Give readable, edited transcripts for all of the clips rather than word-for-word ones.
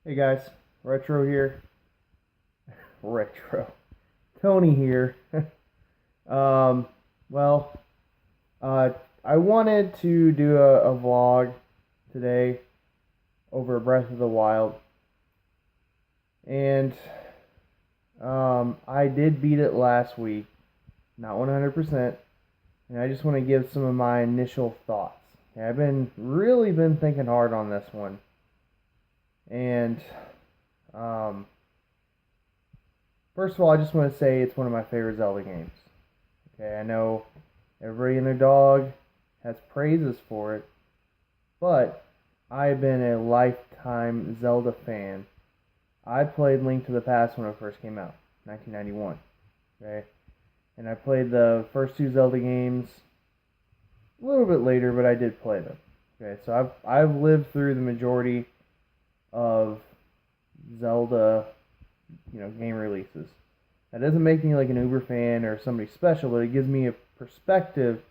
Hey guys, Retro here. Retro. Tony here. um, well, uh, I wanted to do a vlog today over Breath of the Wild, and I did beat it last week, not 100%, and I just want to give some of my initial thoughts. I've been thinking hard on this one, and um, first of all, I just want to say it's one of my favorite Zelda games. Okay, I know everybody and their dog has praises for it, but I've been a lifetime Zelda fan. I played Link to the Past when it first came out, 1991. Okay, and I played the first two Zelda games a little bit later, but I did play them. Okay, so I've lived through the majority of Zelda, game releases. That doesn't make me like an Uber fan or somebody special, but it gives me a perspective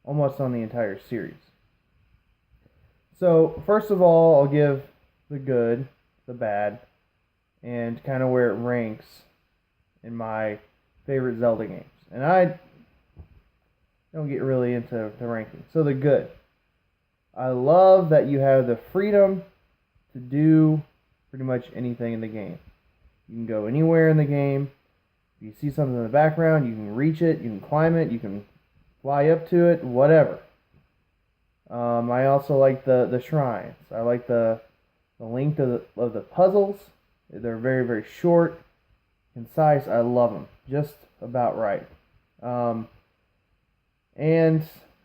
almost on the entire series. So, first of all, I'll give the good, the bad, and kind of where it ranks in my favorite Zelda games. And I don't get really into the ranking. So, the good. I love that you have the freedom to do pretty much anything in the game. You can go anywhere in the game. If you see something in the background, you can reach it, you can climb it, you can fly up to it, whatever. I also like the shrines. I like the length of the puzzles. They're very, very short, concise. I love them. Just about right. Um, and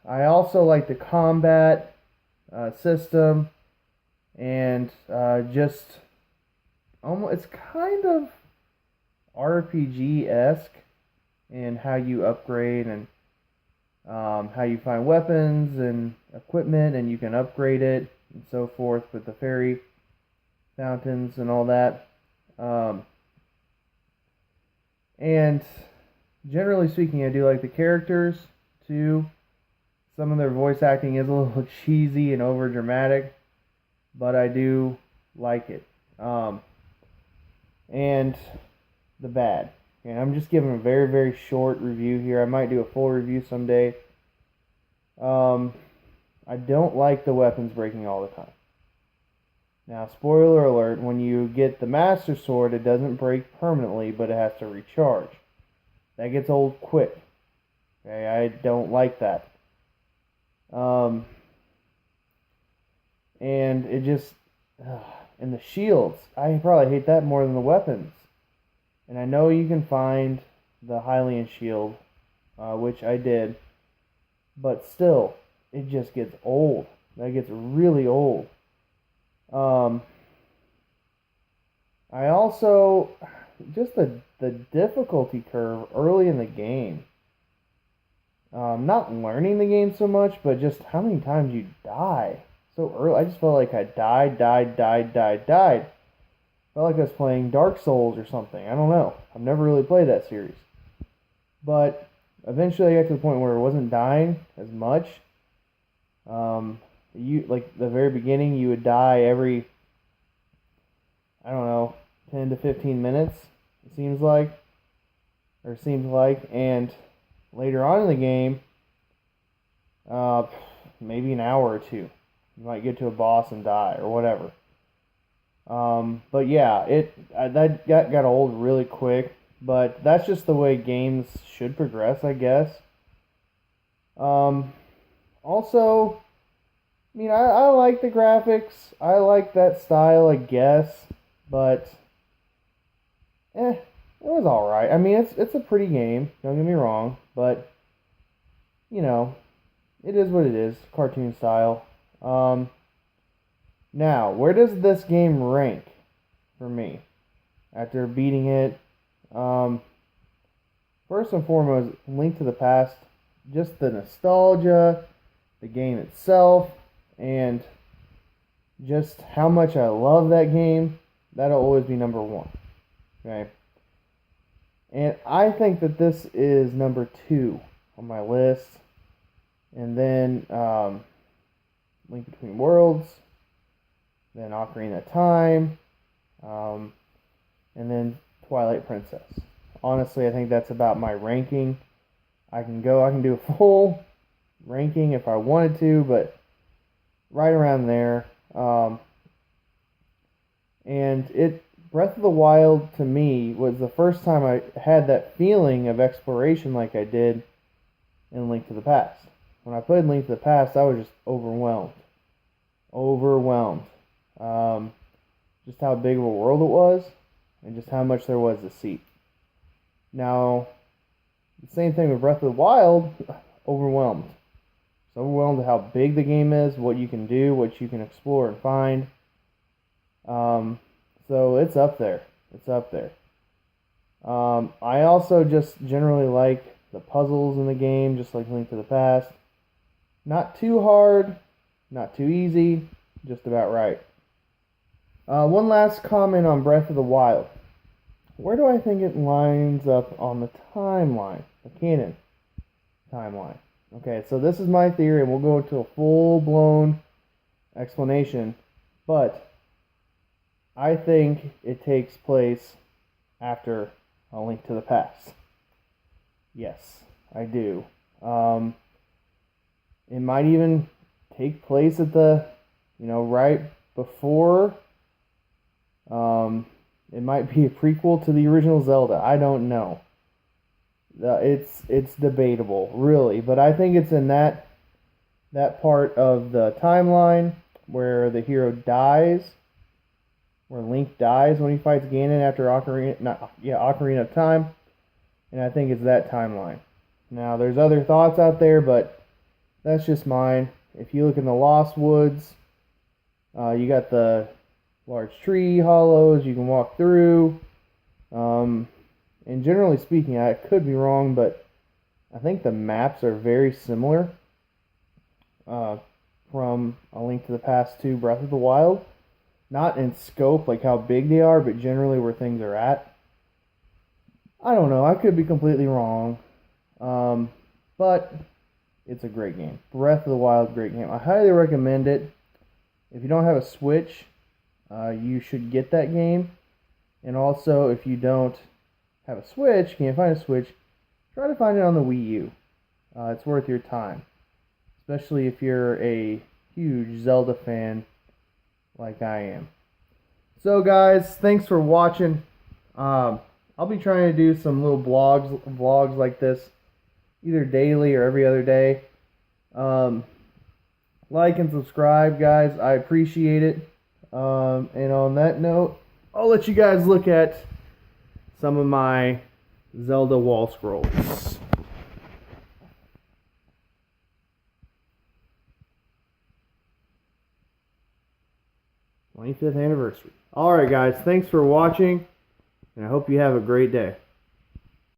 I also like the combat system, and just almost it's kind of RPG-esque in how you upgrade and how you find weapons and equipment, and you can upgrade it and so forth with the fairy fountains and all that. Um, and generally speaking, I do like the characters too. Some of their voice acting is a little cheesy and over dramatic, but I do like it. And the bad. And I'm just giving a very, very short review here. I might do a full review someday. Um, I don't like the weapons breaking all the time. Now, spoiler alert, when you get the Master Sword, it doesn't break permanently, but it has to recharge. That gets old quick. Okay, I don't like that. Um, and it just, and the shields, I probably hate that more than the weapons. And I know you can find the Hylian shield, which I did, but still, it just gets old. That gets really old. Um, I also just the difficulty curve early in the game. Not learning the game so much, but just how many times you die so early. I just felt like I died. Felt like I was playing Dark Souls or something. I don't know. I've never really played that series, but eventually I got to the point where it wasn't dying as much. You like the very beginning, you would die every, I don't know, 10 to 15 minutes. It seems like, and later on in the game, uh, maybe an hour or two, you might get to a boss and die or whatever. But yeah, that got old really quick. But that's just the way games should progress, I guess. Um, Also, I mean, I like the graphics. I like that style, I guess. But it was all right. I mean, it's a pretty game. Don't get me wrong, but you know, it is what it is. Cartoon style. Um, Now, where does this game rank for me after beating it? Um, First and foremost, Link to the Past, just the nostalgia, the game itself, and just how much I love that game. That'll always be number one. Okay, and I think that this is number two on my list, and then Link Between Worlds, then Ocarina of Time, um, and then Twilight Princess. Honestly, I think that's about my ranking. I can do a full ranking if I wanted to, but right around there. And Breath of the Wild to me was the first time I had that feeling of exploration like I did in Link to the Past. When I played Link to the Past, I was just overwhelmed. Overwhelmed. Just how big of a world it was, and just how much there was to see. Now, the same thing with Breath of the Wild, overwhelmed. So overwhelmed with how big the game is, what you can do, what you can explore and find. So it's up there. It's up there. I also just generally like the puzzles in the game, just like Link to the Past. Not too hard, not too easy, just about right. One last comment on Breath of the Wild. Where do I think it lines up on the timeline, the canon timeline? Okay, so this is my theory, and we'll go into a full-blown explanation, but I think it takes place after A Link to the Past. Yes, I do. It might even take place at right before. It might be a prequel to the original Zelda. I don't know. It's debatable, really, but I think it's in that part of the timeline where the hero dies, where Link dies when he fights Ganon after Ocarina of Time, and I think it's that timeline. Now, there's other thoughts out there, but that's just mine. If you look in the Lost Woods, you got the large tree hollows you can walk through. And generally speaking, I could be wrong, but I think the maps are very similar from A Link to the Past to Breath of the Wild. Not in scope, like how big they are, but generally where things are at. I don't know. I could be completely wrong. But it's a great game. Breath of the Wild, great game. I highly recommend it. If you don't have a Switch, you should get that game. And also, if you don't have a Switch, can't find a Switch, try to find it on the Wii U. It's worth your time. Especially if you're a huge Zelda fan like I am. So guys, thanks for watching. I'll be trying to do some little vlogs like this, either daily or every other day. Like and subscribe, guys. I appreciate it. And on that note, I'll let you guys look at some of my Zelda wall scrolls. 25th anniversary. Alright guys, thanks for watching, and I hope you have a great day.